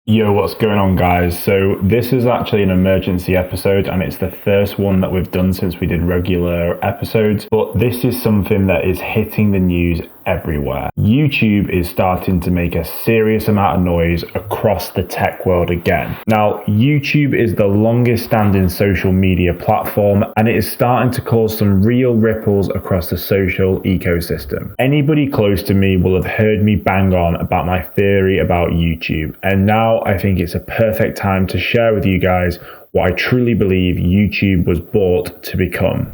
Yo, what's going on, guys? So this is actually an emergency episode, and it's the first one that we've done since we did regular episodes, but this is something that is hitting the news everywhere. YouTube is starting to make a serious amount of noise across the tech world again. Now, YouTube is the longest standing social media platform, and it is starting to cause some real ripples across the social ecosystem. Anybody close to me will have heard me bang on about my theory about YouTube, and now I think it's a perfect time to share with you guys what I truly believe YouTube was bought to become.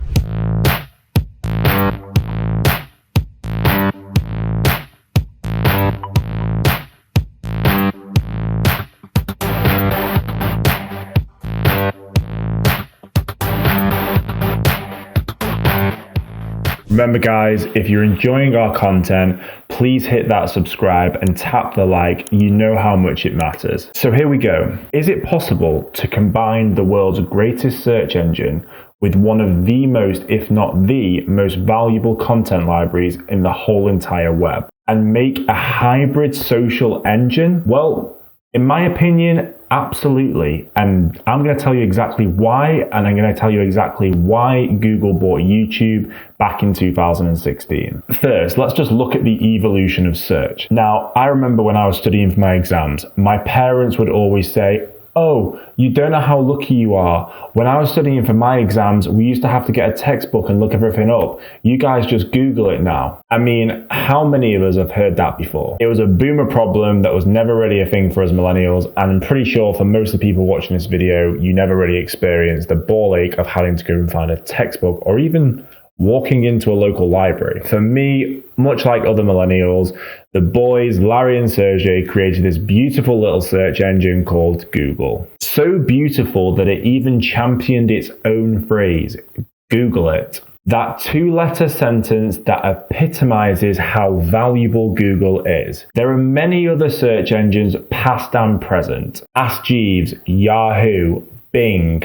Remember guys, if you're enjoying our content, please hit that subscribe and tap the like. You know how much it matters. So here we go. Is it possible to combine the world's greatest search engine with one of the most, if not the most valuable content libraries in the whole entire web and make a hybrid social engine? Well, in my opinion, absolutely. And I'm going to tell you exactly why, and I'm going to tell you exactly why Google bought YouTube back in 2016. First, let's just look at the evolution of search. Now, I remember when I was studying for my exams, my parents would always say, "Oh, you don't know how lucky you are. When I was studying for my exams, we used to have to get a textbook and look everything up. You guys just Google it now." I mean, how many of us have heard that before? It was a boomer problem that was never really a thing for us millennials, and I'm pretty sure for most of the people watching this video, you never really experienced the ball ache of having to go and find a textbook or even walking into a local library. For me, much like other millennials, the boys, Larry and Sergey, created this beautiful little search engine called Google. So beautiful that it even championed its own phrase, Google it. That two-letter sentence that epitomizes how valuable Google is. There are many other search engines, past and present. Ask Jeeves, Yahoo, Bing.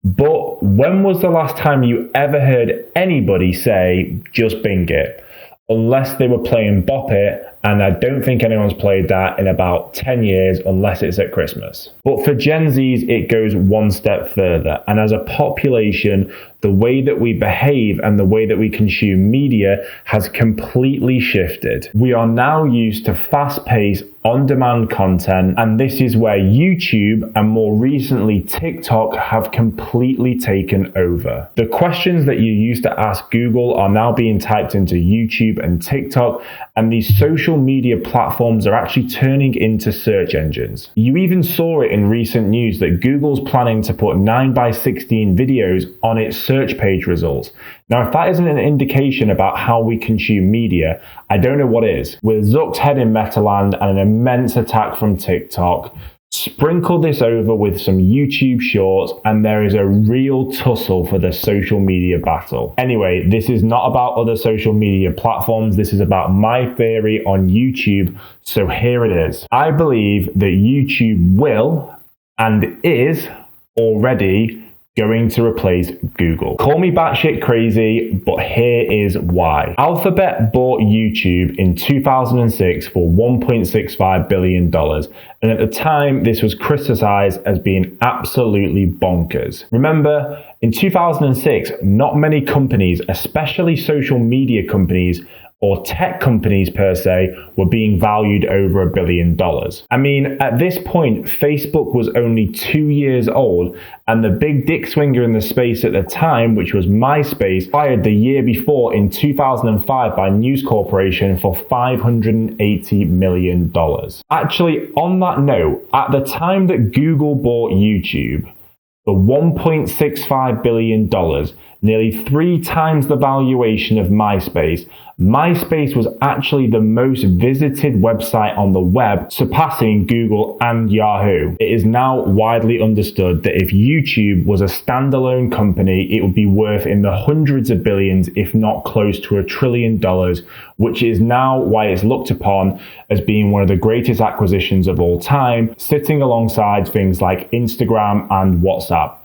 But when was the last time you ever heard anybody say, just Bing it? Unless they were playing Bop It, and I don't think anyone's played that in about 10 years unless it's at Christmas. But for Gen Zs, it goes one step further. And as a population, the way that we behave and the way that we consume media has completely shifted. We are now used to fast-paced, on-demand content, and this is where YouTube and more recently TikTok have completely taken over. The questions that you used to ask Google are now being typed into YouTube and TikTok, and these social media platforms are actually turning into search engines. You even saw it in recent news that Google's planning to put 9:16 videos on its search page results. Now, if that isn't an indication about how we consume media, I don't know what is. With Zuck's head in Metaland and an immense attack from TikTok, sprinkle this over with some YouTube shorts, and there is a real tussle for the social media battle. Anyway, this is not about other social media platforms. This is about my theory on YouTube. So here it is. I believe that YouTube will and is already going to replace Google. Call me batshit crazy, but here is why. Alphabet bought YouTube in 2006 for $1.65 billion. And at the time, this was criticized as being absolutely bonkers. Remember, in 2006, not many companies, especially social media companies, or tech companies per se, were being valued over $1 billion. I mean, at this point, Facebook was only 2 years old, and the big dick swinger in the space at the time, which was MySpace, fired the year before in 2005 by News Corporation for $580 million. Actually, on that note, at the time that Google bought YouTube, for $1.65 billion, nearly 3 times the valuation of MySpace, MySpace was actually the most visited website on the web, surpassing Google and Yahoo. It is now widely understood that if YouTube was a standalone company, it would be worth in the hundreds of billions, if not close to $1 trillion, which is now why it's looked upon as being one of the greatest acquisitions of all time, sitting alongside things like Instagram and WhatsApp.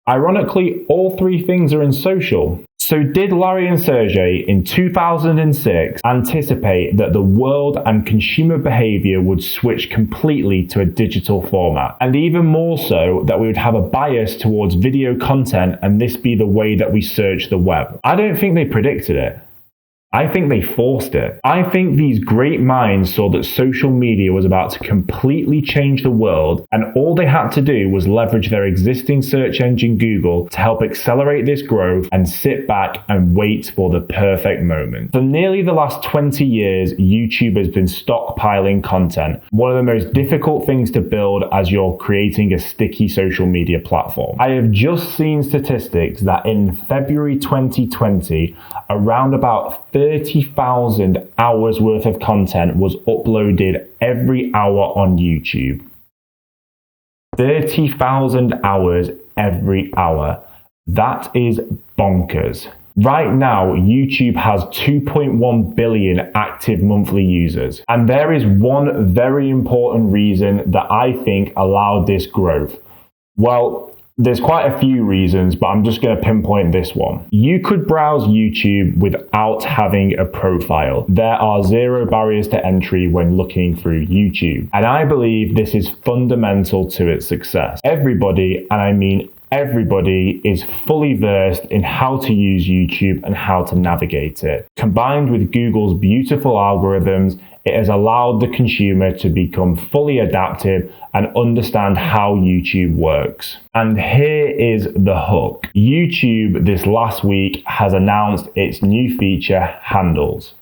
Ironically, all three things are in social. So did Larry and Sergey in 2006 anticipate that the world and consumer behavior would switch completely to a digital format? And even more so, that we would have a bias towards video content and this be the way that we search the web? I don't think they predicted it. I think they forced it. I think these great minds saw that social media was about to completely change the world, and all they had to do was leverage their existing search engine Google to help accelerate this growth and sit back and wait for the perfect moment. For nearly the last 20 years, YouTube has been stockpiling content, one of the most difficult things to build as you're creating a sticky social media platform. I have just seen statistics that in February 2020, around about 30,000 hours worth of content was uploaded every hour on YouTube. 30,000 hours every hour. That is bonkers. Right now, YouTube has 2.1 billion active monthly users. And there is one very important reason that I think allowed this growth. Well, there's quite a few reasons, but I'm just going to pinpoint this one. You could browse YouTube without having a profile. There are zero barriers to entry when looking through YouTube. And I believe this is fundamental to its success. Everybody, and I mean everybody, is fully versed in how to use YouTube and how to navigate it. Combined with Google's beautiful algorithms, it has allowed the consumer to become fully adaptive and understand how YouTube works. And here is the hook. YouTube this last week has announced its new feature, Handles.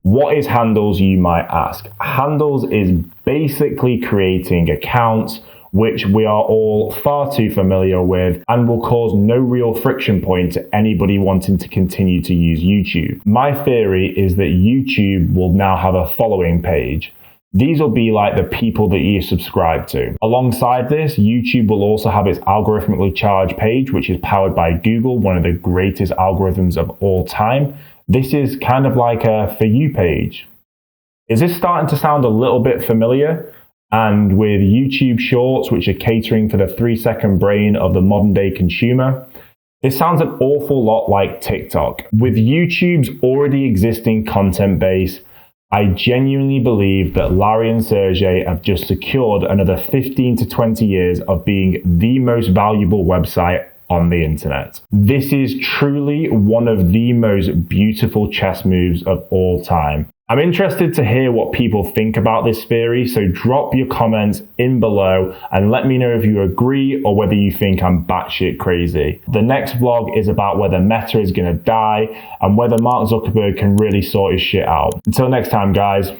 What is Handles, you might ask? Handles is basically creating accounts which we are all far too familiar with and will cause no real friction point to anybody wanting to continue to use YouTube. My theory is that YouTube will now have a following page. These will be like the people that you subscribe to. Alongside this, YouTube will also have its algorithmically charged page, which is powered by Google, one of the greatest algorithms of all time. This is kind of like a For You page. Is this starting to sound a little bit familiar? And with YouTube Shorts, which are catering for the 3-second brain of the modern day consumer, this sounds an awful lot like TikTok. With YouTube's already existing content base, I genuinely believe that Larry and Sergey have just secured another 15 to 20 years of being the most valuable website on the internet. This is truly one of the most beautiful chess moves of all time. I'm interested to hear what people think about this theory, so drop your comments in below and let me know if you agree or whether you think I'm batshit crazy. The next vlog is about whether Meta is going to die and whether Mark Zuckerberg can really sort his shit out. Until next time, guys.